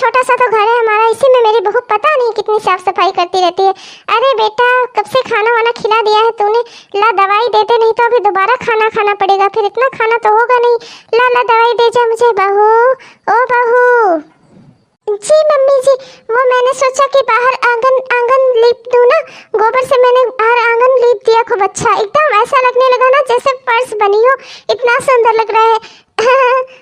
छोटा सा तो घर है हमारा, इसी में मेरी बहू पता नहीं कितनी साफ सफाई करती रहती है। अरे बेटा, कब से खाना वाना खिला दिया है तूने, ला दवाई दे दे, नहीं तो अभी दोबारा खाना खाना पड़ेगा, फिर इतना खाना तो होगा नहीं। ला ला दवाई दे जा मुझे बहू, ओ बहू। जी मम्मी जी, वो मैंने सोचा कि बाहर आंगन लीप दूं ना, गोबर से मैंने बाहर आंगन लीप दिया, खूब अच्छा, एकदम ऐसा लगने लगा ना जैसे फर्श बनी हो, इतना सुंदर लग रहा है।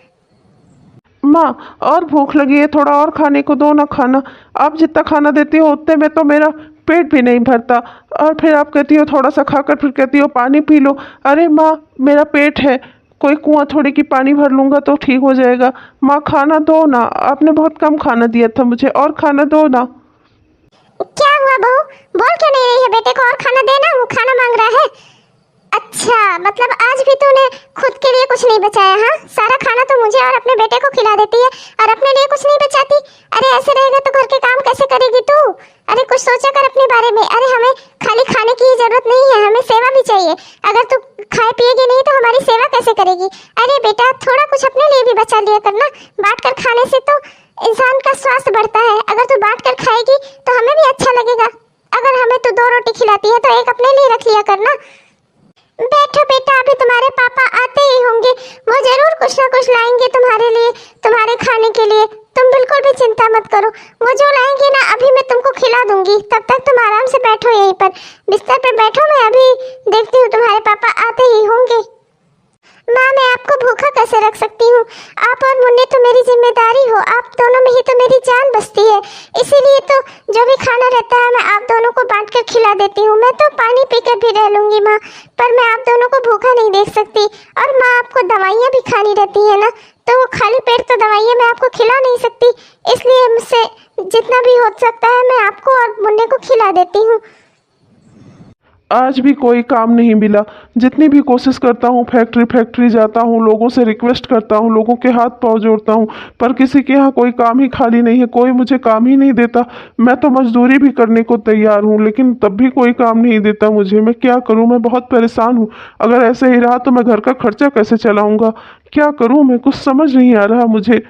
माँ और भूख लगी है, थोड़ा और खाने को दो ना खाना। आप जितना खाना देती हो उतने में तो मेरा पेट भी नहीं भरता, और फिर आप कहती हो थोड़ा सा खाकर फिर कहती हो पानी पी लो। अरे माँ, मेरा पेट है, कोई कुआं थोड़ी की पानी भर लूँगा तो ठीक हो जाएगा। माँ खाना दो ना, आपने बहुत कम खाना दिया था मुझे, और खाना दो ना। क्या हुआ बहू, बोल क्यों नहीं रही है? बेटे को और खाना देना, वो खाना मांग रहा है। अच्छा, मतलब आज भी तूने खुद के लिए कुछ नहीं बचाया? हाँ, सारा खाना तो मुझे और अपने बेटे को खिला देती है और अपने लिए कुछ नहीं बचाती। अरे ऐसे रहेगा तो घर के काम कैसे करेगी तू? अरे कुछ सोचा कर अपने बारे में। अरे हमें खाली खाने की जरूरत नहीं है, हमें सेवा भी चाहिए। अगर तू खाए पिएगी नहीं तो हमारी सेवा कैसे करेगी? अरे बेटा, थोड़ा कुछ अपने लिए भी बचा लिया करना, बांट कर खाने से तो इंसान का स्वास्थ्य बढ़ता है। अगर तू बांट कर खाएगी तो हमें भी अच्छा लगेगा। अगर हमें तू 2 रोटी खिलाती है तो एक अपने लिए रख लिया करना। बैठो बेटा, अभी तुम्हारे पापा आते ही होंगे, वो जरूर कुछ ना कुछ लाएंगे तुम्हारे लिए, तुम्हारे खाने के लिए। तुम बिल्कुल भी चिंता मत करो, वो जो लाएंगे ना अभी मैं तुमको खिला दूंगी। तब तक तुम आराम से बैठो, यहीं पर बिस्तर पर बैठो, मैं अभी देखती हूँ, तुम्हारे पापा आते ही होंगे। माँ, मैं आपको भूखा कैसे रख सकती हूँ? आप और मुन्ने तो मेरी जिम्मेदारी हो, आप दोनों में ही तो मेरी जान बसती है। इसीलिए तो जो भी खाना रहता है मैं आप दोनों को बांट कर खिला देती हूँ। मैं तो पानी पीकर भी रह लूंगी माँ, पर मैं आप दोनों को भूखा नहीं देख सकती। और माँ, आपको दवाइयाँ भी खानी रहती है ना, तो वो खाली पेट तो दवाइयाँ मैं आपको खिला नहीं सकती, इसलिए मुझसे जितना भी हो सकता है मैं आपको और मुन्ने को खिला देती हूँ। आज भी कोई काम नहीं मिला, जितनी भी कोशिश करता हूँ, फैक्ट्री जाता हूँ, लोगों से रिक्वेस्ट करता हूँ, लोगों के हाथ पांव जोड़ता हूँ, पर किसी के यहाँ कोई काम ही खाली नहीं है, कोई मुझे काम ही नहीं देता। मैं तो मजदूरी भी करने को तैयार हूँ, लेकिन तब भी कोई काम नहीं देता मुझे। मैं क्या करूँ, मैं बहुत परेशान हूँ। अगर ऐसे ही रहा तो मैं घर का खर्चा कैसे चलाऊँगा? क्या करूँ मैं, कुछ समझ नहीं आ रहा मुझे।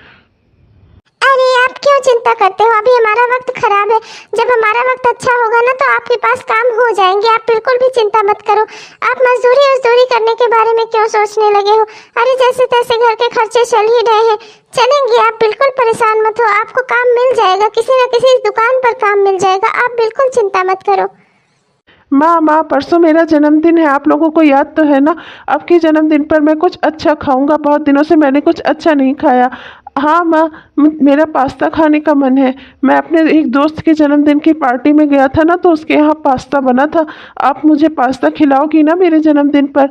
अरे आप क्यों चिंता करते हो? अभी हमारा वक्त खराब है, जब हमारा वक्त अच्छा होगा ना तो आपके पास काम हो जाएंगे। आप बिल्कुल भी चिंता मत करो। आप मजदूरी करने के बारे में क्यों सोचने लगे हो? अरे जैसे तैसे घर के खर्चे चल ही रहे हैं, चलेंगे। आप बिल्कुल परेशान मत हो, आपको काम मिल जाएगा, किसी न किसी दुकान पर काम मिल जाएगा। आप बिल्कुल चिंता मत करो। माँ, परसों मेरा जन्मदिन है, आप लोगों को याद तो है ना? आपके जन्मदिन पर मैं कुछ अच्छा खाऊंगा, बहुत दिनों से मैंने कुछ अच्छा नहीं खाया। हाँ माँ, मेरा पास्ता खाने का मन है। मैं अपने एक दोस्त के जन्मदिन की पार्टी में गया था ना, तो उसके यहाँ पास्ता बना था। आप मुझे पास्ता खिलाओगी ना मेरे जन्मदिन पर?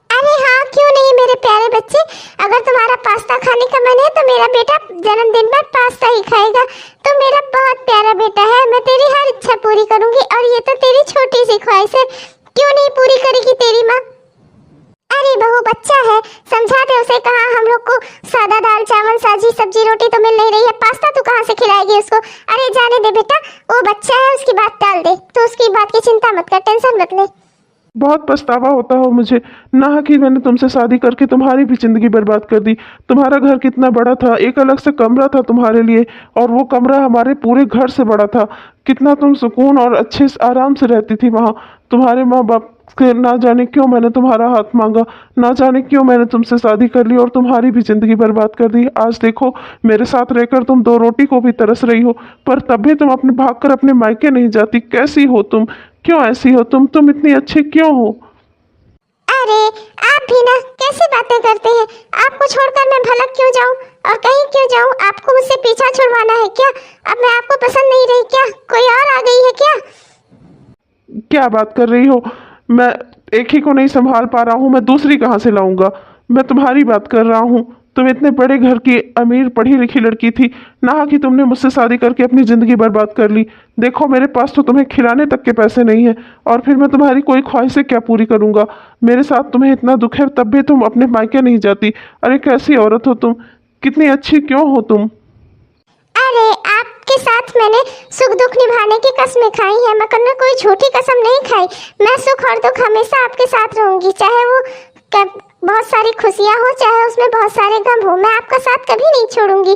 अरे हाँ, क्यों नहीं मेरे प्यारे बच्चे। अगर तुम्हारा पास्ता खाने का मन है तो मेरा बेटा जन्मदिन पर पास्ता ही खाएगा। तो मेरा बहुत प्यारा बेटा है, मैं तेरी हर इच्छा पूरी करूंगी। और ये तो तेरी छोटी सी ख्वाहिश है, क्यों नहीं पूरी करेगी तेरी माँ? अरे बहू, बच्चा है, समझा दे उसे। कहाँ हम लोग को सादा दाल चावल साजी सब्जी रोटी तो मिल नहीं रही है, पास्ता तू कहाँ से खिलाएगी उसको? अरे जाने दे बेटा, वो बच्चा है, उसकी बात टाल दे। तो उसकी बात की चिंता मत कर, टेंशन मत ले। बहुत पछतावा होता हो मुझे ना कि मैंने तुमसे शादी करके तुम्हारी भी जिंदगी बर्बाद कर दी। तुम्हारा घर कितना बड़ा था, एक अलग से कमरा था तुम्हारे लिए, और वो कमरा हमारे पूरे घर से बड़ा था। कितना तुम सुकून और अच्छे से आराम से रहती थी वहाँ। तुम्हारे माँ बाप के ना जाने क्यों मैंने तुम्हारा हाथ मांगा, ना जाने क्यों मैंने तुमसे शादी कर ली और तुम्हारी भी जिंदगी बर्बाद कर दी। आज देखो, मेरे साथ रहकर तुम 2 रोटी को भी तरस रही हो, पर तब भी तुम अपने भागकर अपने मायके नहीं जाती। कैसी हो तुम, क्यों ऐसी हो तुम इतनी अच्छी क्यों हो? अरे आप भी ना कैसी बातें करते हैं? आपको छोड़कर मैं भलक क्यों जाऊं और कहीं क्यों जाऊं? आपको मुझसे पीछा छुड़वाना है क्या? अब मैं आपको पसंद नहीं रही क्या? कोई और आ गई है क्या? क्या बात कर रही हो? मैं एक ही को नहीं संभाल पा रहा हूँ, मैं दूसरी कहाँ से लाऊंगा? मैं तुम्हारी बात कर रहा हूँ। तुम इतने बड़े घर की अमीर पढ़ी लिखी लड़की थी, ना कि तुमने मुझसे शादी करके अपनी ज़िंदगी बर्बाद कर ली। देखो, मेरे पास तो तुम्हें खिलाने तक के पैसे नहीं हैं, और फिर मैं तुम्हारी कोई ख्वाहिशें क्या पूरी करूँगा? मेरे साथ तुम्हें इतना दुख है, तब भी तुम अपने मायके नहीं जाती। अरे कैसी औरत हो तुम, कितनी अच्छी क्यों हो तुम? अरे आपके साथ मैंने सुख दुख निभाने की कसमें खाई है, मैं कोई झूठी कसम नहीं खाई। मैं सुख और दुख हमेशा आपके साथ रहूंगी, चाहे वो बहुत सारी खुशियां हो, चाहे उसमें बहुत सारे गम हो, मैं आपका साथ कभी नहीं छोड़ूंगी।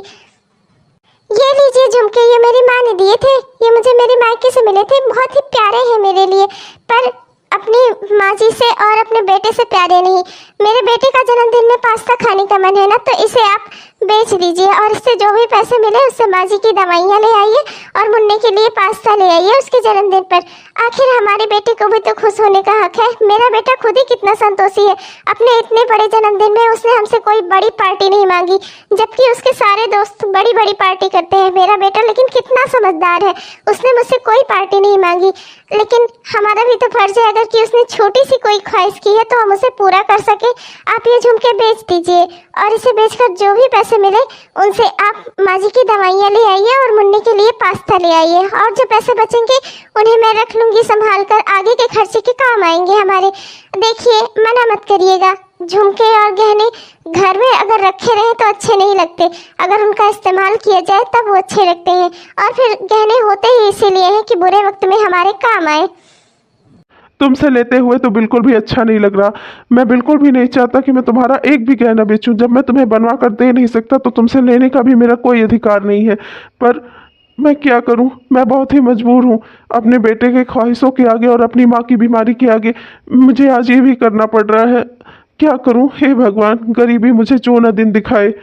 ये लीजिए झुमके, ये मेरी माँ ने दिए थे, ये मुझे मेरी मायके से मिले थे, बहुत ही प्यारे हैं मेरे लिए, पर अपनी माँ जी से और अपने बेटे से प्यारे नहीं। मेरे बेटे का जन्मदिन में पास्ता खाने का मन है ना, तो इसे आप बेच दीजिए और इससे जो भी पैसे मिले उससे माँ जी की दवाइयाँ ले आइए और मुन्ने के लिए पास्ता ले आइए उसके जन्मदिन पर। आखिर हमारे बेटे को भी तो खुश होने का हक है। मेरा बेटा खुद ही कितना संतोषी है, अपने इतने बड़े जन्मदिन में उसने हमसे कोई बड़ी पार्टी नहीं मांगी, जबकि उसके सारे दोस्त बड़ी बड़ी पार्टी करते हैं। मेरा बेटा लेकिन कितना समझदार है, उसने मुझसे कोई पार्टी नहीं मांगी। लेकिन हमारा भी तो फर्ज है, अगर कि उसने छोटी सी कोई ख्वाहिश की है तो हम उसे पूरा कर सके। आप ये झुमके बेच दीजिए और इसे बेचकर जो भी पैसे मिले उनसे आप माँ जी की दवाइयाँ ले आइए और मुन्ने के लिए पास्ता ले आइए, और जो पैसे बचेंगे उन्हें मैं रख लूँगी संभाल कर, आगे के खर्चे के काम आएंगे हमारे। देखिए मना मत करिएगा, झुमके और गहने घर में अगर रखे रहे तो अच्छे नहीं लगते, अगर उनका इस्तेमाल किया जाए तब वो अच्छे लगते हैं। और फिर गहने होते ही इसीलिए हैं कि बुरे वक्त में हमारे काम आए। तुमसे लेते हुए तो बिल्कुल भी अच्छा नहीं लग रहा। मैं बिल्कुल भी नहीं चाहता कि मैं तुम्हारा एक भी गहना बेचूं। जब मैं तुम्हें बनवा कर दे नहीं सकता तो तुमसे लेने का भी मेरा कोई अधिकार नहीं है। पर मैं क्या करूं, मैं बहुत ही मजबूर हूं अपने बेटे के ख्वाहिशों के आगे और अपनी माँ की बीमारी के आगे। मुझे आज ये भी करना पड़ रहा है। क्या करूं, हे भगवान, गरीबी मुझे जो न दिन दिखाए।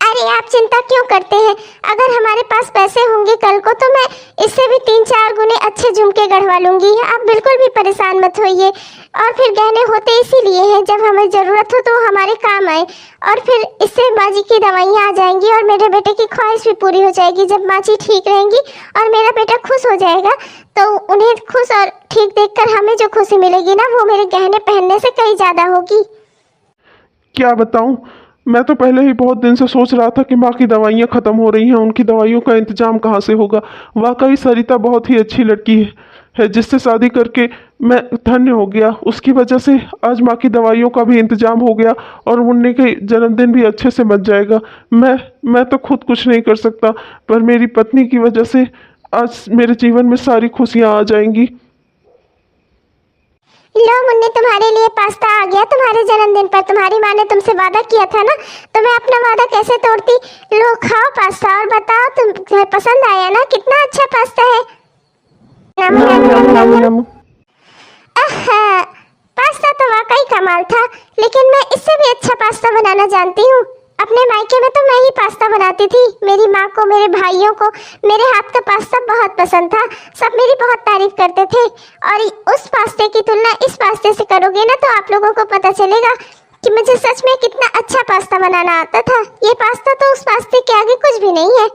अरे आप चिंता क्यों करते हैं, अगर हमारे पास पैसे होंगे कल को तो मैं इससे भी 3-4 गुने अच्छे झुमके गढ़वा लूंगी। आप बिल्कुल भी परेशान मत होइए। और फिर गहने होते इसीलिए हैं जब हमें ज़रूरत हो तो हमारे काम आए, और फिर इससे माँ जी की दवाइयाँ आ जाएंगी और मेरे बेटे की ख्वाहिश भी पूरी हो जाएगी। जब माँ जी ठीक रहेंगी और मेरा बेटा खुश हो जाएगा तो उन्हें खुश और ठीक देखकर हमें जो खुशी मिलेगी ना, वो मेरे गहने पहनने से कहीं ज़्यादा होगी। क्या बताऊं, मैं तो पहले ही बहुत दिन से सोच रहा था कि माँ की दवाइयाँ ख़त्म हो रही हैं, उनकी दवाइयों का इंतजाम कहाँ से होगा। वाकई सरिता बहुत ही अच्छी लड़की है जिससे शादी करके मैं धन्य हो गया। उसकी वजह से आज माँ की दवाइयों का भी इंतजाम हो गया और मुन्ने के जन्मदिन भी अच्छे से बच जाएगा। मैं तो खुद कुछ नहीं कर सकता, पर मेरी पत्नी की वजह से आज मेरे जीवन में सारी खुशियाँ आ जाएंगी। लो मुन्ने, तुम्हारे लिए पास्ता आ गया तुम्हारे जन्मदिन पर। तुम्हारी माँ ने तुमसे वादा किया था ना, तो मैं अपना वादा कैसे तोड़ती। लो खाओ पास्ता और बताओ तुम्हें पसंद आया ना, कितना अच्छा पास्ता है। आहा, पास्ता तो वाकई कमाल था, लेकिन मैं इससे भी अच्छा पास्ता बनाना जानती हूँ। अपने मायके में तो मैं ही पास्ता बनाती थी। मेरी माँ को, मेरे भाइयों को मेरे हाथ का पास्ता बहुत पसंद था, सब मेरी बहुत तारीफ करते थे। और उस पास्ते की तुलना इस पास्ते से करोगे ना तो आप लोगों को पता चलेगा कि मुझे सच में कितना अच्छा पास्ता बनाना आता था। ये पास्ता तो उस पास्ते के आगे कुछ भी नहीं है।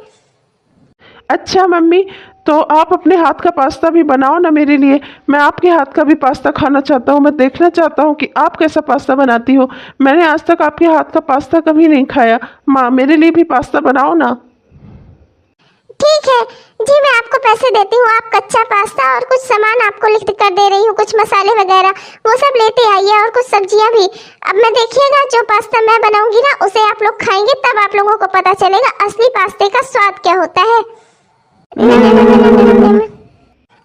अच्छा मम्मी, तो आप अपने हाथ का पास्ता भी बनाओ ना मेरे लिए। मैं आपके हाथ का भी पास्ता खाना चाहता हूँ। मैं देखना चाहता हूँ कि आप कैसा पास्ता बनाती हो। मैंने आज तक आपके हाथ का पास्ता कभी नहीं खाया। माँ, मेरे लिए भी पास्ता बनाओ ना। ठीक है जी, मैं आपको पैसे देती हूँ। आप कच्चा पास्ता और कुछ सामान आपको लिख कर दे रही हूँ, कुछ मसाले वगैरह, वो सब लेते आइए और कुछ सब्जियाँ भी। अब मैं देखिएगा जो पास्ता मैं बनाऊंगी ना उसे आप लोग खाएंगे, तब आप लोगों को पता चलेगा असली पास्ते का स्वाद क्या होता है।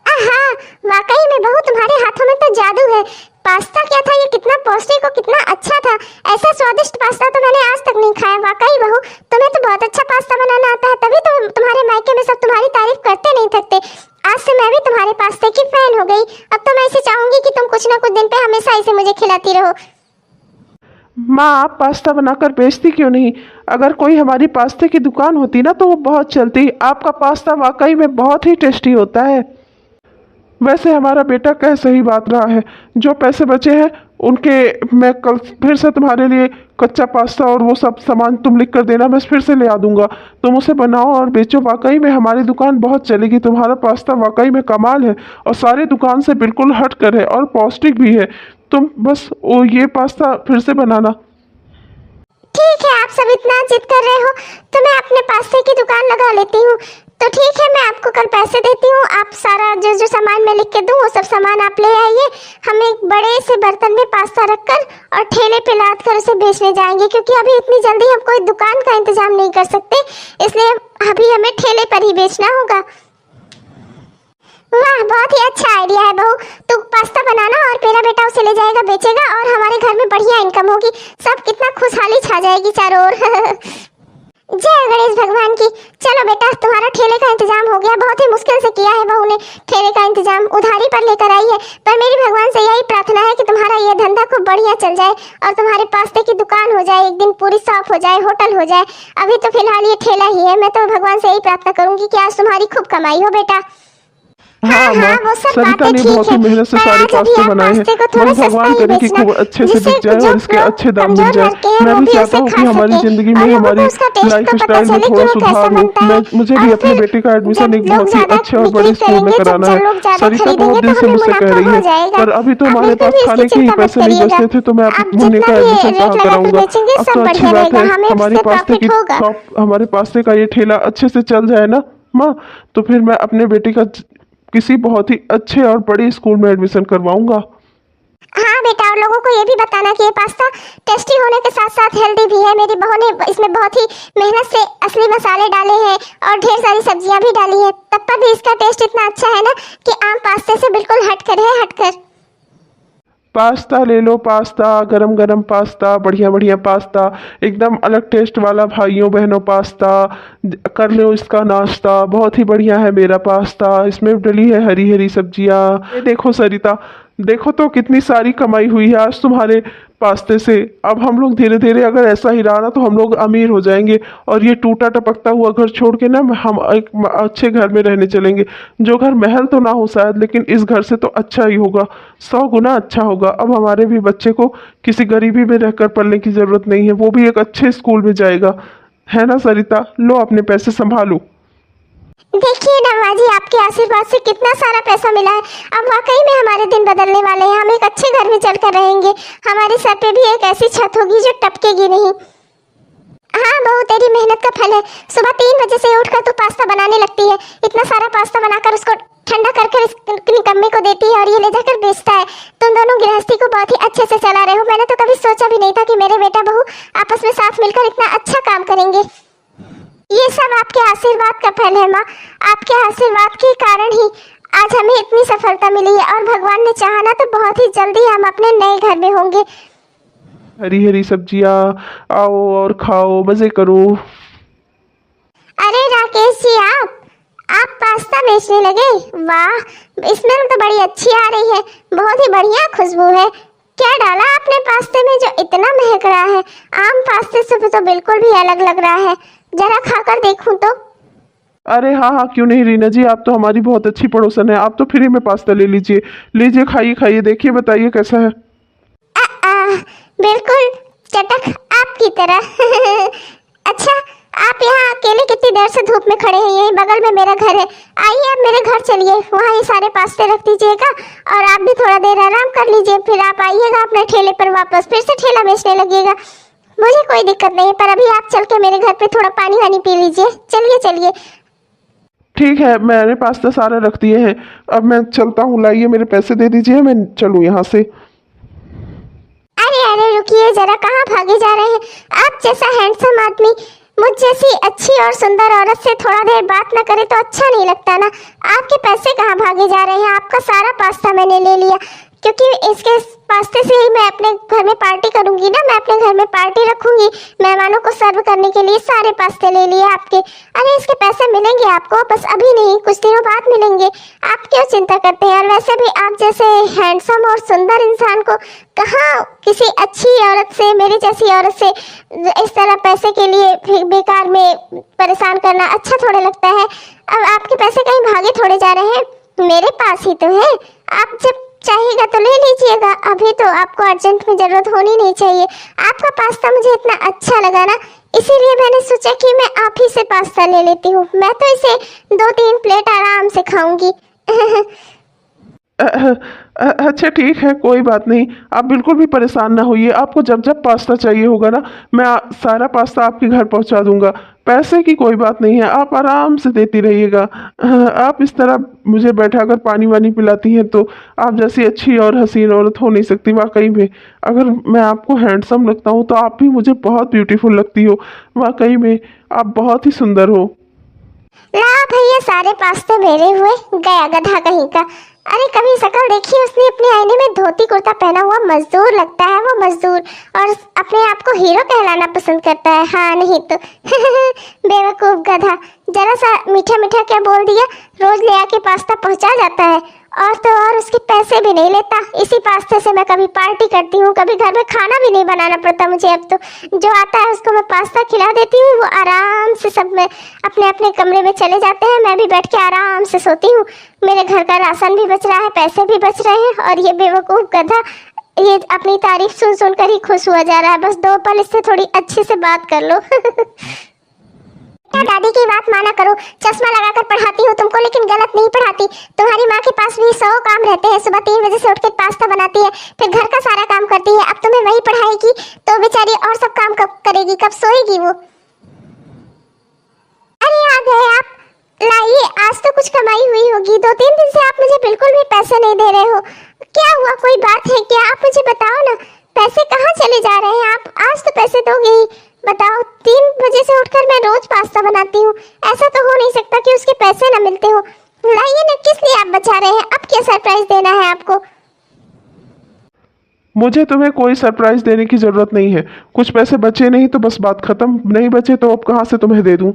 आहा, वाकई में बहू तुम्हारे हाथों में तो जादू है। पास्ता क्या था ये, कितना पौष्टिक और कितना अच्छा था। ऐसा स्वादिष्ट पास्ता तो मैंने आज तक नहीं खाया। वाकई बहू, तुम्हें तो बहुत अच्छा पास्ता बनाना आता है, तभी तो तुम्हारे मायके में सब तुम्हारी तारीफ करते नहीं थकते। आज से मैं भी तुम्हारे पास्ते की फैन हो गई। अब तो मैं इसे चाहूंगी कि तुम कुछ ना कुछ दिन पे हमेशा इसे मुझे खिलाती रहो। माँ, आप पास्ता बनाकर बेचती क्यों नहीं? अगर कोई हमारी पास्ते की दुकान होती ना तो वो बहुत चलती। आपका पास्ता वाकई में बहुत ही टेस्टी होता है। वैसे हमारा बेटा कह सही बात रहा है, जो पैसे बचे हैं उनके मैं कल फिर से तुम्हारे लिए कच्चा पास्ता और वो सब सामान तुम लिख कर देना, मैं फिर से ले आ दूंगा। तुम उसे बनाओ और बेचो। वाकई में हमारी दुकान बहुत चलेगी। तुम्हारा पास्ता वाकई में कमाल है और सारे दुकान से बिल्कुल हट कर है और पौष्टिक भी है। तुम बस वो ये पास्ता फिर से बनाना। ठीक है, आप सब इतना जिद कर रहे हो तो मैं अपने पास्ते की दुकान लगा लेती हूँ। तो ठीक है, मैं आपको कल पैसे देती हूँ। आप सारा जो जो सामान मैं लिख के दूँ वो सब सामान आप ले आइए। हम एक बड़े से बर्तन में पास्ता रखकर और ठेले पे लाद कर उसे बेचने जाएंगे, क्योंकि अभी इतनी जल्दी हम कोई दुकान का इंतजाम नहीं कर सकते, इसलिए अभी हमें ठेले पर ही बेचना होगा। वाह, बहुत ही अच्छा आइडिया है बहू। तू पास्ता बनाना और मेरा बेटा उसे ले जाएगा, बेचेगा और हमारे घर में बढ़िया इनकम होगी। सब कितना खुशहाली छा जाएगी चारों ओर। जय गणेश इस भगवान की। चलो बेटा, तुम्हारा ठेले का इंतजाम हो गया, बहुत ही मुश्किल से किया है बहू ने ठेले का इंतजाम, उधारी पर लेकर आई है। पर मेरी भगवान से यही प्रार्थना है कि तुम्हारा ये धंधा खूब बढ़िया चल जाए और तुम्हारे पास्ते की दुकान हो जाए, एक दिन पूरी शॉप हो जाए, होटल हो जाए। अभी तो फिलहाल ये ठेला ही है। मैं तो भगवान से यही प्रार्थना करूंगी कि आज तुम्हारी खूब कमाई हो बेटा। हाँ माँ, वो सब सरिता बातें ने ठीक बहुत ही है, मेहनत से पर सारे आज अभी पास्ते आप बनाए हैं। पास्ते को थोड़ा बस भगवान सस्ता ही करे कि बेचना, खूब अच्छे से जिससे बिक जाए जो और इसके लोग अच्छे दाम मिल कमजोर जाए। घर के हैं मैं वो भी भी चाहता उसे हूँ कि खा हमारी सके जिंदगी और में, लोगों हमारी को उसका टेस्ट लाइफ तो पता स्टाइल में चले कि थोड़ा वो कैसा सुधार हो। बनता है। मुझे और भी अपने फिर बेटे का एडमिशन जब एक लोग बहुत ही ज्यादा अच्छे और बिक्री बड़े स्कूल में करेंगे, जब कराना है। लोग ज्यादा सरिता बहुत खरीदेंगे दिन तो से हमें मुझसे कह मुनाफा रही हो है, जाएगा। पर अभी तो आप हमारे बिल्कुल पास भी इसकी खाने के ही चिंता मत पैसे नहीं करिएगा। बचते थे, तो मैं आप मुन्ने जितना का भी एडमिशन रेट कहाँ लगा कर कराऊंगा। बेचेंगे अब सब तो अच्छी बढ़िया बात है, रहेगा, हमें हमारी उससे पास्ते की प्रॉफिट होगा। शॉप, हमारे पास्ते का ये ठेला अच्छे से चल जाए ना माँ, तो फिर मैं अपने बेटे का किसी बहुत ही अच्छे और बड़े स्कूल में एडमिशन करवाऊंगा। हाँ बेटा, और लोगों को ये भी बताना कि ये पास्ता टेस्टी होने के साथ साथ हेल्दी भी है। मेरी बहू ने इसमें बहुत ही मेहनत से असली मसाले डाले हैं और ढेर सारी सब्जियां भी डाली हैं, तब पर भी इसका टेस्ट इतना अच्छा है ना कि आम पास्ते से बिल्कुल हटकर है, हटकर। पास्ता ले लो, पास्ता गरम गरम पास्ता, बढ़िया बढ़िया पास्ता, एकदम अलग टेस्ट वाला भाइयों बहनों पास्ता। कर लो इसका नाश्ता, बहुत ही बढ़िया है मेरा पास्ता। इसमें डली है हरी हरी सब्जियां। ये देखो सरिता, देखो तो कितनी सारी कमाई हुई है आज तुम्हारे पास्ते से। अब हम लोग धीरे धीरे अगर ऐसा ही रहा ना तो हम लोग अमीर हो जाएंगे, और ये टूटा टपकता हुआ घर छोड़ के ना हम एक अच्छे घर में रहने चलेंगे। जो घर महल तो ना हो शायद, लेकिन इस घर से तो अच्छा ही होगा, 100 गुना अच्छा होगा। अब हमारे भी बच्चे को किसी गरीबी में रहकर पढ़ने की जरूरत नहीं है, वो भी एक अच्छे स्कूल में जाएगा। है ना सरिता? लो अपने पैसे संभालो। देखिए ना माँ जी, आपके आशीर्वाद से कितना सारा पैसा मिला है। अब वाकई में हमारे दिन बदलने वाले हैं, हम एक अच्छे घर में चलकर रहेंगे, हमारे सर पे भी एक ऐसी छत होगी जो टपकेगी नहीं। हाँ बहू, तेरी मेहनत का फल है। सुबह 3 बजे से उठकर तू पास्ता बनाने लगती है, इतना सारा पास्ता बनाकर उसको ठंडा करके इस निकम्मे को देती है और ये ले जाकर बेचता है। तुम दोनों गृहस्थी को बहुत ही अच्छे से चला रहे हो। मैंने तो कभी सोचा भी नहीं था कि मेरे बेटा बहू आपस में साथ मिलकर इतना अच्छा काम करेंगे। ये सब आपके आशीर्वाद का फल है माँ। आपके आशीर्वाद के कारण ही आज हमें इतनी सफलता मिली है, और भगवान ने चाहा ना तो बहुत ही जल्दी हम अपने नए घर में होंगे। हरी हरी सब्जियां, आओ और खाओ, मजे करो। अरे राकेश जी, आप पास्ता बेचने लगे? वाह, स्मेल तो बड़ी अच्छी आ रही है, बहुत ही बढ़िया खुशबू है। क्या डाला आपने पास्ते में जो इतना महक रहा है? आम पास्ते से तो बिल्कुल भी अलग लग रहा है, जरा खाकर देखूं तो। अरे हाँ हाँ, क्यों नहीं रीना जी, आप तो हमारी बहुत अच्छी पड़ोसन है। आप तो फ्री में पास्ता ले लीजिए, लीजिए, खाइए खाइए, देखिए, बताइए कैसा है। बिल्कुल चटक आपकी तरह। अच्छा, आप यहाँ अकेले कितनी देर से धूप में खड़े हैं? यही बगल में मेरा घर है, आइए आप मेरे घर चलिए, वहाँ ये सारे पास्ते रख दीजिएगा और आप भी थोड़ा देर आराम कर लीजिए, फिर आप आइएगा अपने ठेले पर वापस, फिर से ठेला बेचने लगिएगा। मुझे कोई दिक्कत नहीं है, पर अभी आप चल के मेरे घर पे थोड़ा पानी वानी पी लीजिए। चलिए चलिए। ठीक है, मैंने पास्ता सारा रख दिए हैं, अब मैं चलता हूँ। लाइए मेरे पैसे दे दीजिए, मैं चलूँ यहाँ से। अरे अरे रुकिए जरा, कहाँ भागे जा रहे हैं? आप जैसा हैंडसम आदमी मुझ जैसी अच्छी और सुंदर औरत से थोड़ा देर बात न करे तो अच्छा नहीं लगता ना। आपके पैसे कहाँ भागे जा रहे हैं? आपका सारा पास्ता मैंने ले लिया, क्योंकि इसके पास्ते से ही मैं अपने घर में पार्टी करूंगी ना। मैं अपने घर में पार्टी रखूंगी, मेहमानों को सर्व करने के लिए सारे पास्ते ले लिए आपके। अरे इसके पैसे मिलेंगे आपको, बस अभी नहीं, कुछ दिनों बाद मिलेंगे। आप क्यों चिंता करते हैं? और वैसे भी आप जैसे हैंडसम और सुंदर इंसान को कहाँ किसी अच्छी औरत से, मेरी जैसी औरत से इस तरह पैसे के लिए बेकार में परेशान करना अच्छा थोड़े लगता है। अब आपके पैसे कहीं भागे थोड़े जा रहे हैं, मेरे पास ही तो है। आप जब चाहिएगा तो ले लीजिएगा, अभी तो आपको अर्जेंट में जरूरत होनी नहीं चाहिए। आपका पास्ता मुझे इतना अच्छा लगा ना, इसीलिए मैंने सोचा कि मैं आप ही से पास्ता ले लेती हूँ। मैं तो इसे 2-3 प्लेट आराम से खाऊंगी। अच्छा ठीक है, कोई बात नहीं, आप बिल्कुल भी परेशान ना होइए। आपको जब जब पास्ता चाहिए होगा ना, मैं सारा पास्ता आपके घर पहुंचा दूंगा। पैसे की कोई बात नहीं है, आप आराम से देती रहिएगा। आप इस तरह मुझे बैठाकर पानी वानी पिलाती हैं, तो आप जैसी अच्छी और हसीन औरत हो नहीं सकती वाकई में। अगर मैं आपको हैंडसम लगता हूँ तो आप भी मुझे बहुत ब्यूटीफुल लगती हो, वाकई में आप बहुत ही सुंदर हो। ला भैया, सारे पास्ते मेरे हुए, गया गधा कहीं का। अरे कभी शक्ल देखी उसने अपने आईने में? धोती कुर्ता पहना हुआ मजदूर लगता है वो, मजदूर, और अपने आप को हीरो कहलाना पसंद करता है। हाँ नहीं तो बेवकूफ। बेवकूफ गधा, जरा सा मीठा मीठा क्या बोल दिया, रोज ले आके पास्ता पहुंचा जाता है, और तो और उसके पैसे भी नहीं लेता। इसी पास्ते से मैं कभी पार्टी करती हूँ, कभी घर में खाना भी नहीं बनाना पड़ता मुझे। अब तो जो आता है उसको मैं पास्ता खिला देती हूँ, वो आराम से सब में अपने अपने कमरे में चले जाते हैं, मैं भी बैठ के आराम से सोती हूँ। मेरे घर का राशन भी बच रहा है, पैसे भी बच रहे हैं, और ये बेवकूफ गधा ये अपनी तारीफ सुन सुनकर ही खुश हुआ जा रहा है। बस 2 पल इससे थोड़ी अच्छे से बात कर लो। दादी की बात माना करो, चश्मा लगाकर पढ़ाती हूँ तुमको, लेकिन गलत नहीं पढ़ाती। तुम्हारी माँ के पास भी 100 काम रहते हैं, सुबह 3 बजे से उठकर पास्ता बनाती है, फिर घर का सारा काम करती है। अब तुम्हें वही पढ़ाएगी तो बेचारी और सब काम कब करेगी, कब सोएगी वो? अरे आ गए आप, लाइए, आज तो कुछ कमाई हुई होगी। 2-3 दिन से आप मुझे बिल्कुल भी पैसे नहीं दे रहे हो, क्या हुआ? कोई बात है क्या? आप मुझे बताओ ना, पैसे कहाँ चले जा रहे हैं आप? आज तो पैसे दोगे ही, बताओ। 3 बजे से उठकर मैं रोज पास्ता बनाती हूँ, ऐसा तो हो नहीं सकता कि उसके पैसे ना मिलते हो। लाइए ना, किस लिए आप बचा रहे हैं? अब क्या सरप्राइज देना है आपको? मुझे तुम्हें कोई सरप्राइज देने की जरूरत नहीं है। कुछ पैसे बचे नहीं तो बस बात खत्म, नहीं बचे तो अब कहाँ से तुम्हें दे दूं।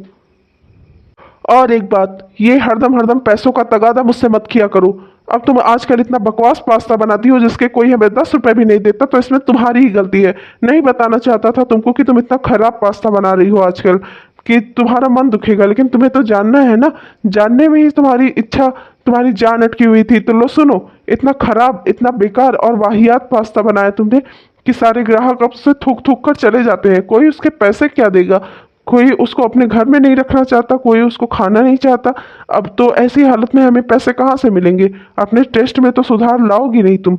और एक बात, ये हरदम हरदम पैसों का तगादा मुझसे मत किया करो। अब तुम आजकल इतना बकवास पास्ता बनाती हो जिसके कोई हमें 10 रुपए भी नहीं देता, तो इसमें तुम्हारी ही गलती है। नहीं बताना चाहता था तुमको कि तुम इतना खराब पास्ता बना रही हो आजकल कि तुम्हारा मन दुखेगा, लेकिन तुम्हें तो जानना है ना, जानने में ही तुम्हारी इच्छा, तुम्हारी जान अटकी हुई थी। तो लो सुनो, इतना खराब, इतना बेकार और वाहियात पास्ता बनाया तुमने कि सारे ग्राहक अब से थूक थूक कर चले जाते हैं। कोई उसके पैसे क्या देगा, कोई उसको अपने घर में नहीं रखना चाहता, कोई उसको खाना नहीं चाहता। अब तो ऐसी हालत में हमें पैसे कहाँ से मिलेंगे? अपने टेस्ट में तो सुधार लाओगी नहीं तुम।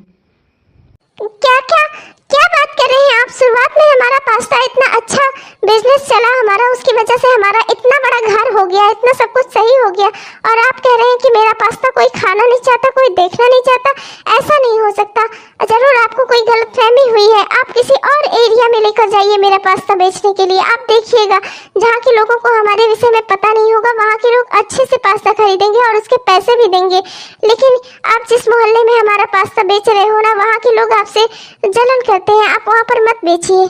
क्या क्या क्या बात कर रहे हैं आप? शुरुआत में हमारा पास्ता इतना अच्छा बिजनेस चला हमारा, उसकी वजह से हमारा इतना बड़ा घर हो गया, इतना सब कुछ सही हो गया, और आप कह रहे हैं कि मेरा पास्ता कोई खाना नहीं चाहता, कोई देखना नहीं चाहता? ऐसा नहीं हो सकता, जरूर आपको कोई गलतफहमी हुई है। आप किसी और एरिया में लेकर जाइए मेरा पास्ता बेचने के लिए, आप देखिएगा जहाँ के लोगों को हमारे विषय में पता नहीं होगा, वहाँ के लोग अच्छे से पास्ता खरीदेंगे और उसके पैसे भी देंगे। लेकिन आप जिस मोहल्ले में हमारा पास्ता बेच रहे हो ना, वहाँ के लोग आपसे जलन करते हैं, आप वहाँ पर मत बेचिए।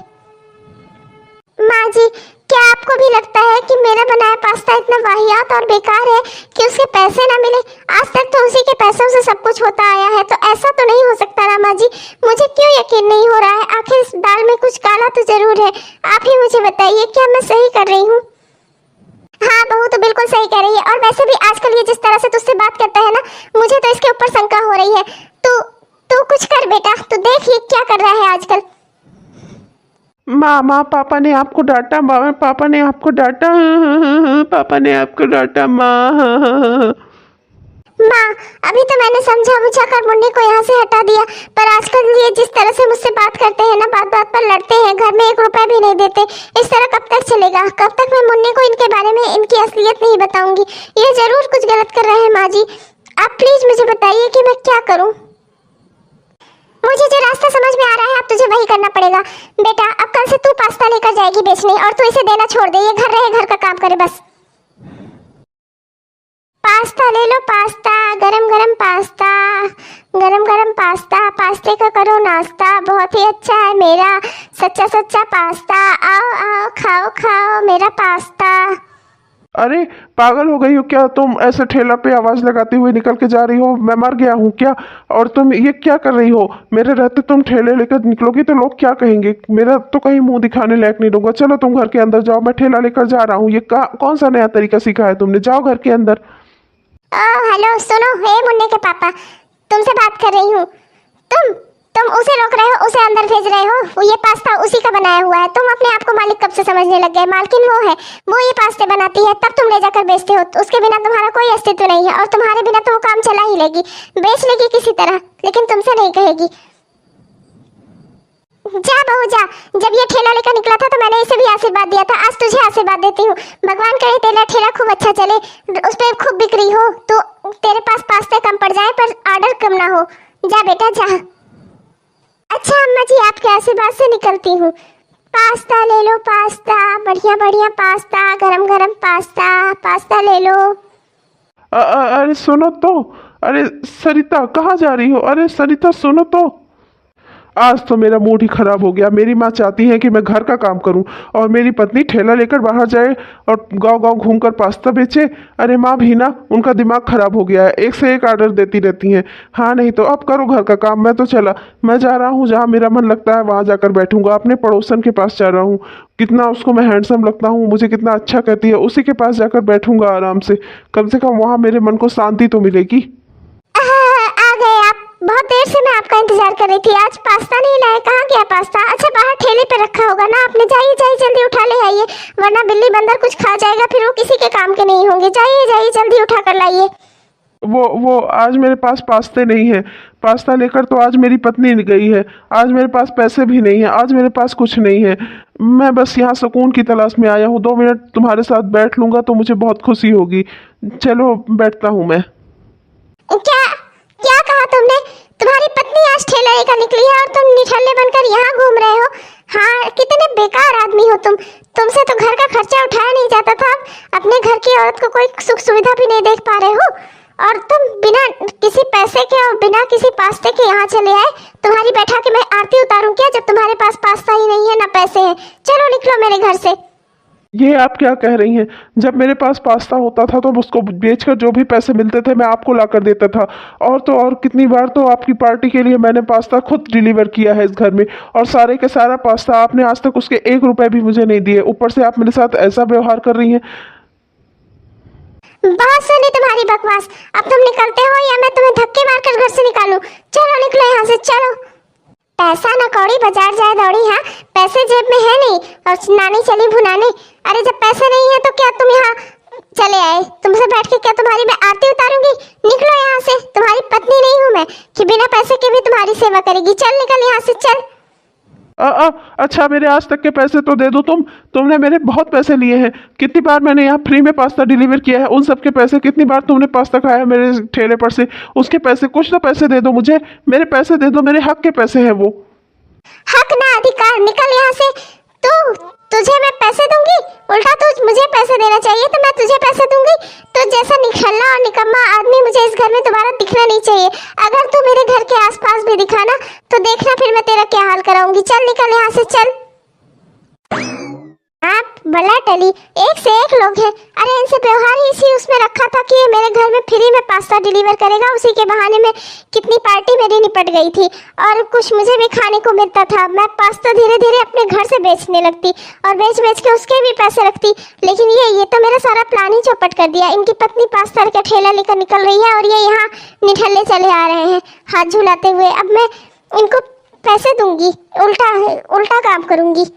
माँ जी, क्या आपको भी लगता है कि मेरा बनाया पास्ता इतना वाहियात और बेकार है कि उसके पैसे ना मिले? आज तक तो उसी के पैसों से सब कुछ होता आया है, तो ऐसा तो नहीं हो सकता ना माँ जी? मुझे क्यों यकीन नहीं हो रहा है? आखिर इस दाल में कुछ काला तो जरूर है। आप ही मुझे बताइए, क्या मैं सही कर रही हूँ? हाँ बहू तो बिल्कुल सही कह रही है, और वैसे भी आजकल ये जिस तरह से तुझसे बात करता है ना, मुझे तो इसके ऊपर शंका हो रही है। तू कुछ कर बेटा, तू देख ये क्या कर रहा है आजकल। माँ, पापा ने आपको डांटा, पापा ने आपको डांटा, पापा ने आपको डांटा माँ। माँ, अभी तो मैंने समझा बुझा कर मुन्नी को यहाँ से हटा दिया, पर आजकल ये जिस तरह से मुझसे बात करते हैं ना, बात बात पर लड़ते हैं, घर में 1 रुपया भी नहीं देते, इस तरह कब तक चलेगा? कब तक मैं मुन्नी को इनके बारे में, इनकी असलियत नहीं बताऊंगी? ये जरूर कुछ गलत कर रहे हैं माँ जी। आप प्लीज मुझे बताइए कि मैं क्या करूँ। मुझे जो रास्ता समझ में आ रहा है, अब तुझे वही करना पड़ेगा बेटा। अब कल से तू पास्ता लेकर जाएगी बेचने, और तू इसे देना छोड़ दे, ये घर रहे, घर का काम करे बस। पास्ता ले लो, पास्ता, गरम गरम पास्ता, गरम गरम पास्ता, पास्ते का करो नाश्ता, बहुत ही अच्छा है मेरा सच्चा सच्चा पास्ता। आओ आओ, खाओ खाओ मेरा पास्ता। अरे पागल हो गई हो क्या तुम? ऐसे ठेला पे आवाज लगाती हुई निकल के जा रही हो? मैं मर गया हूँ क्या? और तुम ये क्या कर रही हो? मेरे रहते तुम ठेले लेकर निकलोगी तो लोग क्या कहेंगे? मेरा तो कहीं मुंह दिखाने लायक नहीं रहूंगा। चलो तुम घर के अंदर जाओ, मैं ठेला लेकर जा रहा हूँ। ये कौन सा नया तरीका सीखा है तुमने? जाओ घर के अंदर। हेलो सुनो, हे मुन्ने के पापा, तुमसे बात कर रही हूँ। तुम उसे रोक रहे हो, उसे अंदर भेज रहे हो। वो ये पास्ता उसी का बनाया हुआ है। तुम अपने आप को मालिक कब से समझने लग गए? मालकिन वो है, वो ये पास्ते बनाती है, तब तुम ले जाकर बेचते हो। तो उसके बिना तुम्हारा कोई अस्तित्व नहीं है, और तुम्हारे बिना तो वो काम चला ही लेगी, बेच लेगी किसी तरह, लेकिन तुमसे नहीं कहेगी। जा बहू जा, जब ये ठेला लेकर निकला था तो मैंने इसे भी आशीर्वाद दिया था, आज तुझे आशीर्वाद देती हूँ। भगवान करे तेरा ठेला खूब अच्छा चले, उस पर खूब बिक्री हो, तो तेरे पास पास्ते कम पड़ जाए पर ऑर्डर कम ना हो। जा बेटा जा। अच्छा अम्मा जी, आपके आशीर्वाद से निकलती हूँ। पास्ता ले लो, पास्ता, बढ़िया बढ़िया पास्ता, गरम गरम पास्ता, पास्ता ले लो। अरे सुनो तो, अरे सरिता कहाँ जा रही हो? अरे सरिता सुनो तो, आज तो मेरा मूड ही खराब हो गया। मेरी माँ चाहती है कि मैं घर का काम करूं और मेरी पत्नी ठेला लेकर बाहर जाए और गांव गांव घूमकर पास्ता बेचे। अरे माँ भी ना, उनका दिमाग खराब हो गया है, एक से एक ऑर्डर देती रहती हैं। हाँ नहीं तो अब करो घर का काम। मैं तो चला, मैं जा रहा हूँ जहाँ मेरा मन लगता है वहाँ जाकर बैठूंगा। अपने पड़ोसन के पास जा रहा हूँ, कितना उसको मैं हैंडसम लगता हूँ, मुझे कितना अच्छा कहती है, उसी के पास जाकर बैठूंगा आराम से कम वहाँ मेरे मन को शांति तो मिलेगी। आ गए आप। बहुत देर से मैं आपका इंतजार कर रही थी। आज पास्ता नहीं लाए, कहाँ गया पास्ता? अच्छा बाहर ठेले पे रखा होगा ना आपने। जाइए जाइए जल्दी उठा ले आइए, वरना बिल्ली बंदर कुछ खा जाएगा, फिर वो किसी के काम के नहीं होंगे। जाइए जाइए जल्दी उठा कर लाइए। वो आज मेरे पास पास्ते नहीं है। पास्ता लेकर तो आज मेरी पत्नी गई है। आज मेरे पास पैसे भी नहीं है, आज मेरे पास कुछ नहीं है। मैं बस यहाँ सुकून की तलाश में आया हूँ। 2 मिनट तुम्हारे साथ बैठ लूंगा तो मुझे बहुत खुशी होगी। चलो बैठता हूँ मैं। क्या क्या कहा तुमने? तुम्हारी पत्नी आज ठेला लेकर निकली है और तुम निठल्ले बनकर यहाँ घूम रहे हो? हाँ, कितने बेकार आदमी हो तुम। तुमसे तो घर का खर्चा उठाया नहीं जाता था, अपने घर की औरत को कोई सुख सुविधा भी नहीं देख पा रहे हो। और तुम बिना किसी पैसे के और बिना किसी पास्ते के यहाँ चले आए। तुम्हारी बैठा के मैं आरती उतारूं क्या, जब तुम्हारे पास पास्ता ही नहीं है ना पैसे हैं? चलो निकलो मेरे घर से। ये आप क्या कह रही हैं? जब मेरे पास पास्ता होता था तो उसको बेचकर जो भी पैसे मिलते थे मैं आपको ला कर देता था। और तो और कितनी बार तो आपकी पार्टी के लिए मैंने पास्ता खुद डिलीवर किया है इस घर में, और सारे के सारा पास्ता आपने आज तक उसके 1 रुपए भी मुझे नहीं दिए। ऊपर से आप मेरे साथ ऐसा व्यवहार कर रही हैं। बहुत सुनी तुम्हारी बकवास। अब तुम निकलते हो या मैं तुम्हें धक्के मारकर घर से निकालूं? चलो निकलो यहाँ से, चलो। पैसा न कौड़ी बाजार जाए दौड़ी। हाँ, पैसे जेब में है नहीं और नानी चली भुनाने। अरे जब पैसे नहीं है तो क्या तुम यहाँ चले आए? तुमसे बैठ के क्या तुम्हारी मैं आरती उतारूंगी? निकलो यहाँ से। तुम्हारी पत्नी नहीं हूँ मैं कि बिना पैसे के भी तुम्हारी सेवा करेगी। चल निकल यहाँ से, चल। अच्छा मेरे आज तक के पैसे तो दे दो। तुमने मेरे बहुत पैसे लिए हैं। कितनी बार मैंने यहाँ फ्री में पास्ता डिलीवर किया है, उन सब के पैसे। कितनी बार तुमने पास्ता खाया है मेरे ठेले पर से, उसके पैसे। कुछ तो पैसे दे दो मुझे, मेरे पैसे दे दो, मेरे हक के पैसे हैं वो। हक ना अधिकार, निकल यहाँ से। तुझे मैं पैसे दूंगी? उल्टा तू मुझे पैसे देना चाहिए तो मैं तुझे पैसे दूंगी। तो जैसा निकलना और निकम्मा आदमी मुझे इस घर में दोबारा दिखना नहीं चाहिए। अगर तू मेरे घर के आसपास भी दिखा ना तो देखना फिर मैं तेरा क्या हाल कराऊंगी। चल निकल यहाँ से, चल। आप बला टली, एक से एक लोग हैं। अरे इनसे व्यवहार ही इसी उसमें रखा था कि ये मेरे घर में फ्री में पास्ता डिलीवर करेगा। उसी के बहाने में कितनी पार्टी मेरी निपट गई थी और कुछ मुझे भी खाने को मिलता था। मैं पास्ता धीरे धीरे अपने घर से बेचने लगती और बेच बेच के उसके भी पैसे रखती। लेकिन ये तो मेरा सारा प्लान ही चौपट कर दिया। इनकी पत्नी पास्ता का ठेला लेकर निकल रही है और ये यहाँ निठल्ले चले आ रहे हैं हाथ झुलाते हुए। अब मैं इनको पैसे दूंगी, उल्टा काम करूंगी।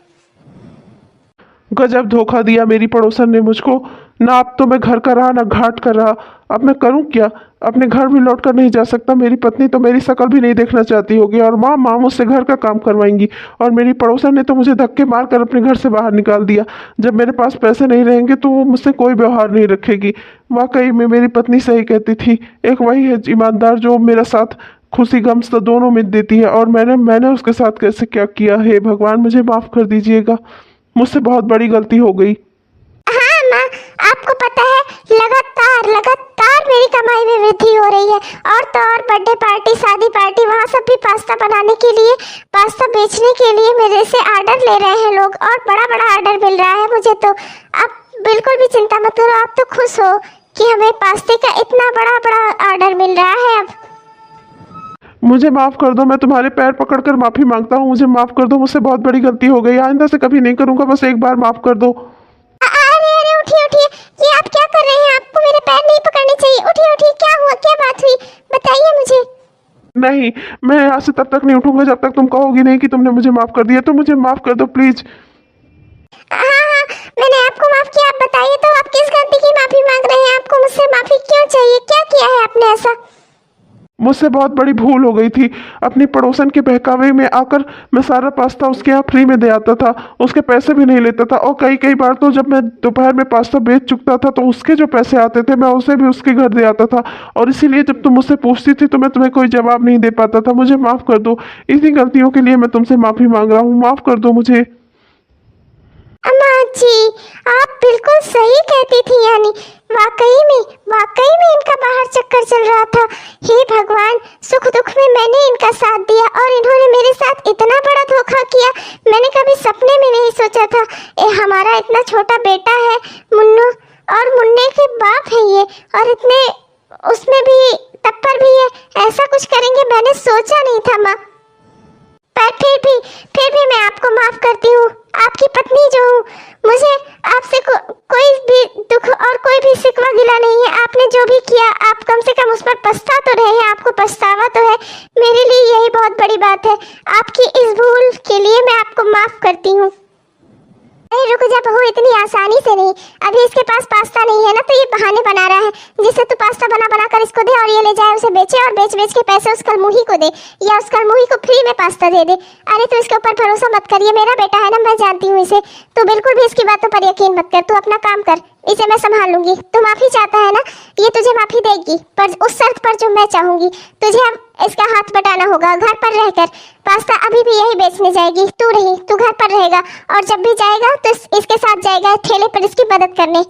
गजब धोखा दिया मेरी पड़ोसन ने मुझको। ना अब तो मैं घर का रहा ना घाट का रहा। अब मैं करूं क्या? अपने घर भी लौट कर नहीं जा सकता। मेरी पत्नी तो मेरी शक्ल भी नहीं देखना चाहती होगी और माँ मुझसे घर का काम करवाएंगी। और मेरी पड़ोसन ने तो मुझे धक्के मार कर अपने घर से बाहर निकाल दिया। जब मेरे पास पैसे नहीं रहेंगे तो वो मुझसे कोई व्यवहार नहीं रखेगी। वाकई में मेरी पत्नी सही कहती थी। एक वही है ईमानदार जो मेरा साथ खुशी गम तो दोनों में देती है, और मैंने उसके साथ कैसे क्या किया। हे भगवान, मुझे माफ़ कर दीजिएगा, मुझसे बहुत बड़ी गलती हो गई। हाँ माँ, आपको पता है लगातार मेरी कमाई में वृद्धि हो रही है। और तो और बर्थडे पार्टी, शादी पार्टी, वहाँ सब भी पास्ता बनाने के लिए, पास्ता बेचने के लिए मेरे से ऑर्डर ले रहे हैं लोग और बड़ा बड़ा ऑर्डर मिल रहा है मुझे। तो आप बिल्कुल भी चिंता मत करो। आप तो खुश हो कि हमें पास्ते का इतना बड़ा ऑर्डर मिल रहा है। अब मुझे माफ़ कर दो, मैं तुम्हारे पैर पकड़कर माफ़ी मांगता हूँ। मुझे माफ़ कर दो, मुझसे बहुत बड़ी गलती हो गई। आइंदा से कभी नहीं करूँगा, बस एक बार माफ़ कर दो। अरे उठिए, ये आप क्या कर रहे हैं? आपको मेरे पैर नहीं पकड़ने चाहिए। उठिए, क्या हुआ, क्या बात हुई, बताइए मुझे। नहीं, मैं यहाँ से तब तक नहीं उठूंगा जब तक तुम कहोगी नहीं कि तुमने मुझे माफ़ कर दिया। तो मुझे माफ़ कर दो प्लीज़। हाँ, मैंने आपको माफ किया। आप बताइए तो आप किस गलती की माफी मांग रहे हैं? आपको मुझसे माफी क्यों चाहिए? क्या किया है आपने ऐसा? मुझसे बहुत बड़ी भूल हो गई थी। अपनी पड़ोसन के बहकावे में आकर मैं सारा पास्ता उसके यहाँ फ्री में दे आता था, उसके पैसे भी नहीं लेता था। और कई बार तो जब मैं दोपहर में पास्ता बेच चुकता था तो उसके जो पैसे आते थे मैं उसे भी उसके घर दे आता था। और इसीलिए जब तुम मुझसे पूछती थी तो मैं तुम्हें कोई जवाब नहीं दे पाता था। मुझे माफ़ कर दो, इन्हीं गलतियों के लिए मैं तुमसे माफ़ी मांग रहा हूँ। माफ़ कर दो मुझे। अम्मा जी, आप बिल्कुल सही कहती थी, यानी वाकई में इनका बाहर चक्कर चल रहा था। हे भगवान, सुख दुख में मैंने इनका साथ दिया और इन्होंने मेरे साथ इतना बड़ा धोखा किया। मैंने कभी सपने में नहीं सोचा था। हमारा इतना छोटा बेटा है मुन्नू, और मुन्ने के बाप है ये, और इतने उसमें भी टप्पर भी है, ऐसा कुछ करेंगे मैंने सोचा नहीं था माँ। पर फिर भी मैं आपको माफ करती हूँ, आपकी पत्नी जो हूँ। मुझे आपसे कोई भी दुख और कोई भी शिकवा गिला नहीं है। आपने जो भी किया, आप कम से कम उस पर पछता तो रहे हैं, आपको पछतावा तो है। मेरे लिए यही बहुत बड़ी बात है। आपकी इस भूल के लिए मैं आपको माफ करती हूँ। अरे रुक जा बहू, इतनी आसानी से नहीं। अभी इसके पास पास्ता नहीं है ना, तो ये बहाने बना रहा है जिससे तू पास्ता बना कर इसको दे और ये ले जाए उसे बेचे, और बेच के पैसे उस कलमुही को दे, या उस कलमुही को फ्री में पास्ता दे दे। अरे तू इसके ऊपर भरोसा मत कर, ये मेरा बेटा है ना, मैं जानती हूँ इसे। तू बिल्कुल भी इसकी बातों पर यकीन मत कर, तू अपना काम कर, इसे मैं संभाल लूंगी। तू माफी चाहता है ना, ये तुझे माफी देगी, पर उस शर्त पर जो मैं चाहूंगी। तुझे अब इसका हाथ बटाना होगा, घर पर रहकर। पास्ता अभी भी यही बेचने जाएगी, तू घर पर रहेगा, और जब भी जाएगा तो इसके साथ जाएगा ठेले पर इसकी मदद करने।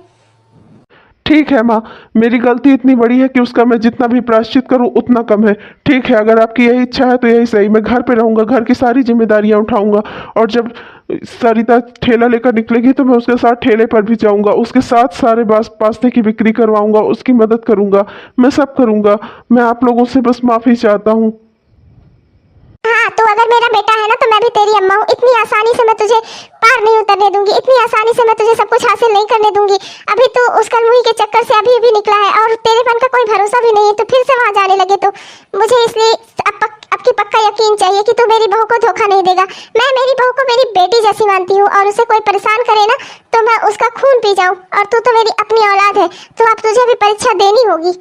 ठीक है माँ, मेरी गलती इतनी बड़ी है कि उसका मैं जितना भी प्रायश्चित करूँ उतना कम है। ठीक है, अगर आपकी यही इच्छा है तो यही सही। मैं घर पे रहूँगा, घर की सारी जिम्मेदारियाँ उठाऊँगा, और जब सरिता ठेला लेकर निकलेगी तो मैं उसके साथ ठेले पर भी जाऊँगा, उसके साथ सारे पास्ते की बिक्री करवाऊँगा, उसकी मदद करूँगा, मैं सब करूँगा। मैं आप लोगों से बस माफ़ी चाहता हूँ। हाँ, तो अगर मेरा बेटा है ना, तो मैं भी तेरी अम्मा हूँ। इतनी आसानी से मैं तुझे पार नहीं उतरने दूंगी, इतनी आसानी से मैं तुझे सब कुछ हासिल नहीं करने दूंगी। अभी तो उस कलमुही के चक्कर से अभी निकला है, और तेरेपन का कोई भरोसा भी नहीं है, तो फिर से वहाँ जाने लगे तो मुझे इसलिए आपकी पक्का यकीन चाहिए कि तू मेरी बहू को धोखा नहीं देगा। मैं मेरी बहू को मेरी बेटी जैसी मानती हूँ, और उसे कोई परेशान करे ना तो मैं उसका खून पी जाऊँ, और तू तो मेरी अपनी औलाद है, तो अब तुझे भी परीक्षा देनी होगी।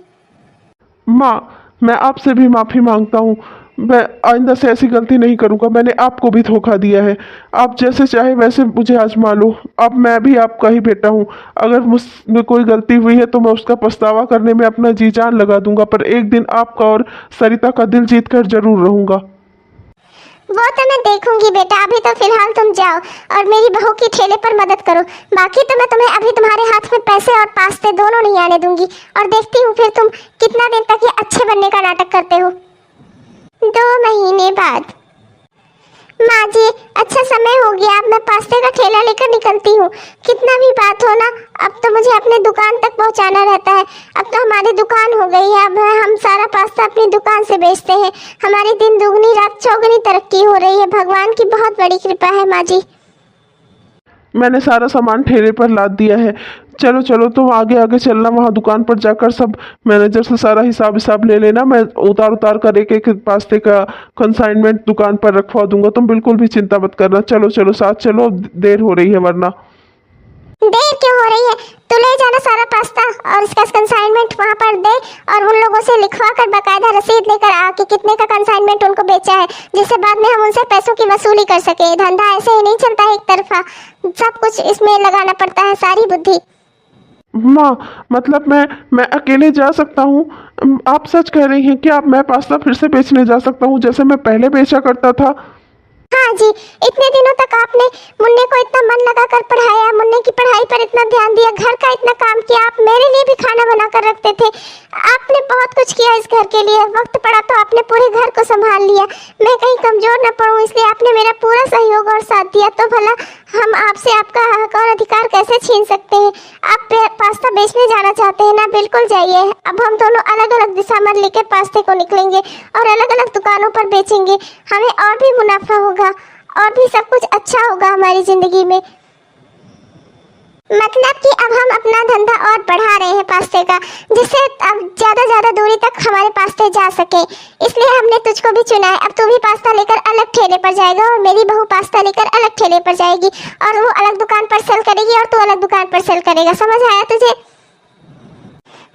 माँ, मैं आपसे भी माफ़ी मांगता हूँ। मैं आइंदा से ऐसी गलती नहीं करूँगा। मैंने आपको भी धोखा दिया है। आप जैसे चाहे वैसे मुझे आजमा लो। अब मैं भी आपका ही बेटा हूँ। अगर मुझमें कोई गलती हुई है तो मैं उसका पछतावा करने में अपना जी जान लगा दूंगा, पर एक दिन आपका और सरिता का दिल जीत कर जरूर रहूँगा। वो तो मैं देखूंगी बेटा, अभी तो फिलहाल तुम जाओ और मेरी बहू की ठेले पर मदद करो। बाकी तो मैं तुम्हें अभी तुम्हारे हाथ में पैसे और पास्ते दोनों नहीं आने दूंगी, और देखती हूँ फिर तुम कितना दिन तक ये अच्छे बनने का नाटक करते हो। 2 महीने बाद। माँ जी, अच्छा समय हो गया, अब मैं पास्ते का ठेला लेकर निकलती हूँ। कितना भी बात हो ना, अब तो मुझे अपने दुकान तक पहुँचाना रहता है। अब तो हमारी दुकान हो गई है, अब हम सारा पास्ता अपनी दुकान से बेचते हैं। हमारी दिन दुगनी रात चौगुनी तरक्की हो रही है। भगवान की बहुत बड़ी कृपा है माँ जी। मैंने सारा सामान ठेले पर लाद दिया है। चलो चलो, तुम आगे आगे चलना, वहाँ दुकान पर जाकर सब मैनेजर से सारा हिसाब ले लेना। मैं उतार कर एक एक पास्ते का कंसाइनमेंट दुकान पर रखवा दूंगा। तुम बिल्कुल भी चिंता मत करना। चलो चलो, साथ चलो, देर हो रही है वरना। देर क्यों हो रही है? तू ले जाना सारा पास्ता और इसका कंसाइनमेंट वहाँ पर दे, और उन लोगों से लिखवा कर बाकायदा रसीद लेकर आ कि कितने का कंसाइनमेंट उनको बेचा है, जिससे बाद में हम उनसे पैसों की वसूली कर सके। धंधा ऐसे ही नहीं चलता है एक तरफा, सब कुछ इसमें लगाना पड़ता है, सारी बुद्धि। माँ, मतलब मैं अकेले जा सकता हूँ? आप सच कह रही हैं कि आप मैं पास्ता फिर से बेचने जा सकता हूँ जैसे मैं पहले बेचा करता था? हाँ जी, इतने दिनों तक आपने मुन्ने को इतना मन लगाकर पढ़ाया, मुन्ने की पढ़ाई पर इतना ध्यान दिया, घर का इतना काम किया, आप मेरे लिए भी खाना बनाकर रखते थे। आपने बहुत कुछ किया इस घर के लिए। वक्त पड़ा तो आपने पूरे घर को संभाल लिया। मैं कहीं कमजोर न पड़ूं, इसलिए आपने मेरा पूरा सहयोग और साथ दिया। तो भला हम आपसे आपका हक और अधिकार कैसे छीन सकते हैं? आप पास्ता बेचने जाना चाहते हैं ना, बिल्कुल जाइए। अब हम दोनों अलग अलग दिशा में लेकर पास्ते को निकलेंगे और अलग अलग दुकानों पर बेचेंगे। हमें और भी मुनाफा होगा और भी सब कुछ अच्छा होगा हमारी जिंदगी में। मतलब कि अब हम अपना धंधा और बढ़ा रहे हैं पास्ते का, जिससे अब ज्यादा दूरी तक हमारे पास्ते जा सके। इसलिए हमने तुझको भी चुना है। अब तू भी पास्ता लेकर अलग ठेले पर जाएगा और मेरी बहू पास्ता लेकर अलग ठेले पर जाएगी, और वो अलग दुकान पर सेल करेगी और तू अलग दुकान पर सेल करेगा। समझ आया तुझे?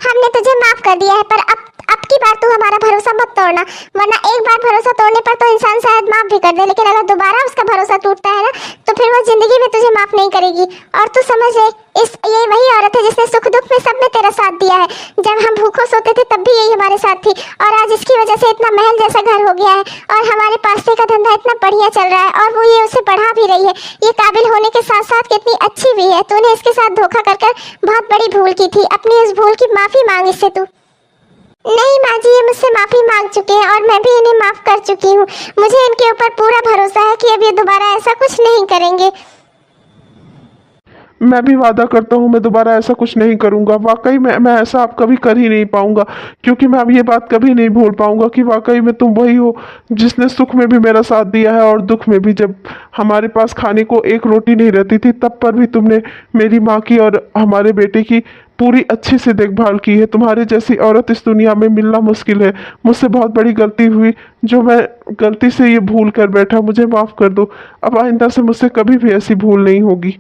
हमने तुझे माफ कर दिया है, पर अब की बार तू हमारा भरोसा मत तोड़ना, वरना एक बार भरोसा तोड़ने पर तो इंसान शायद माफ भी कर दे, लेकिन अगर दोबारा उसका भरोसा टूटता है ना तो फिर वो जिंदगी में तुझे माफ नहीं करेगी। और तू समझ ले, ये वही औरत है जिसने सुख दुख में सब में तेरा साथ दिया है। जब हम भूखों सोते थे तब भी यही हमारे साथ थी, और आज इसकी वजह से इतना महल जैसा घर हो गया है और हमारे पास्ते का धंधा इतना बढ़िया चल रहा है, और वो ये उसे बढ़ा भी रही है। ये काबिल होने के साथ साथ कितनी अच्छी भी है। तूने इसके साथ धोखा कर कर बहुत बड़ी भूल की थी, अपनी उस भूल की माफी मांग इससे तू। नहीं माँ जी, ये मुझसे माफी मांग चुके हैं और मैं भी इन्हें माफ कर चुकी हूँ। मुझे इनके ऊपर पूरा भरोसा है कि अब ये दोबारा ऐसा कुछ नहीं करेंगे। मैं भी वादा करता हूँ मैं दोबारा ऐसा कुछ नहीं करूँगा। वाकई मैं ऐसा आप कभी कर ही नहीं पाऊँगा, क्योंकि मैं अब ये बात कभी नहीं भूल पाऊँगा कि वाकई में तुम वही हो जिसने सुख में भी मेरा साथ दिया है और दुख में भी। जब हमारे पास खाने को एक रोटी नहीं रहती थी तब पर भी तुमने मेरी माँ की और हमारे बेटे की पूरी अच्छे से देखभाल की है। तुम्हारे जैसी औरत इस दुनिया में मिलना मुश्किल है। मुझसे बहुत बड़ी गलती हुई, जो मैं गलती से ये भूल कर बैठा, मुझे माफ़ कर दो। अब आइंदा से मुझसे कभी भी ऐसी भूल नहीं होगी।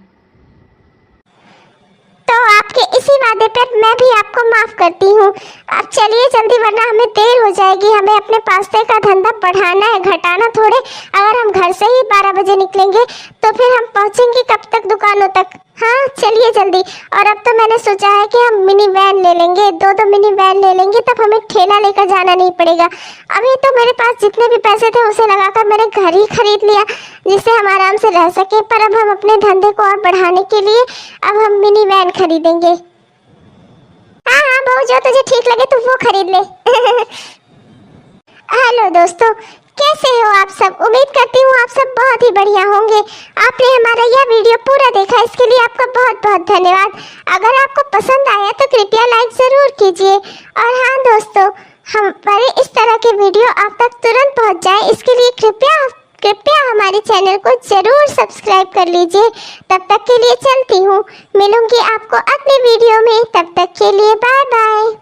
तो आपके इसी वादे पर मैं भी आपको माफ करती हूँ। अब चलिए जल्दी, वरना हमें देर हो जाएगी। हमें अपने पास्ते का धंधा बढ़ाना है, घटाना थोड़े। अगर हम घर से ही 12 बजे निकलेंगे तो फिर हम पहुँचेंगे कब तक दुकानों तक? हाँ चलिए जल्दी। और अब तो मैंने सोचा है कि हम मिनी वैन ले लेंगे, दो मिनी वैन ले लेंगे, तब हमें ठेला लेकर जाना नहीं पड़ेगा। अभी तो मेरे पास जितने भी पैसे थे उसे लगाकर मैंने घर ही खरीद लिया जिससे हम आराम से रह सके। पर अब हम अपने धंधे को और बढ़ाने के लिए अब हम मिनी वैन खरीदेंगे। हाँ हाँ बहू, जो तुझे ठीक लगे तू वो खरीद ले। हेलो दोस्तों, कैसे हो आप सब? उम्मीद करती हूँ आप सब बहुत ही बढ़िया होंगे। आपने हमारा यह वीडियो पूरा देखा, इसके लिए आपका बहुत बहुत धन्यवाद। अगर आपको पसंद आया तो कृपया लाइक ज़रूर कीजिए। और हाँ दोस्तों, हमारे इस तरह के वीडियो आप तक तुरंत पहुँच जाए, इसके लिए कृपया हमारे चैनल को जरूर सब्सक्राइब कर लीजिए। तब तक के लिए चलती हूँ, मिलूंगी आपको अगले वीडियो में। तब तक के लिए बाय बाय।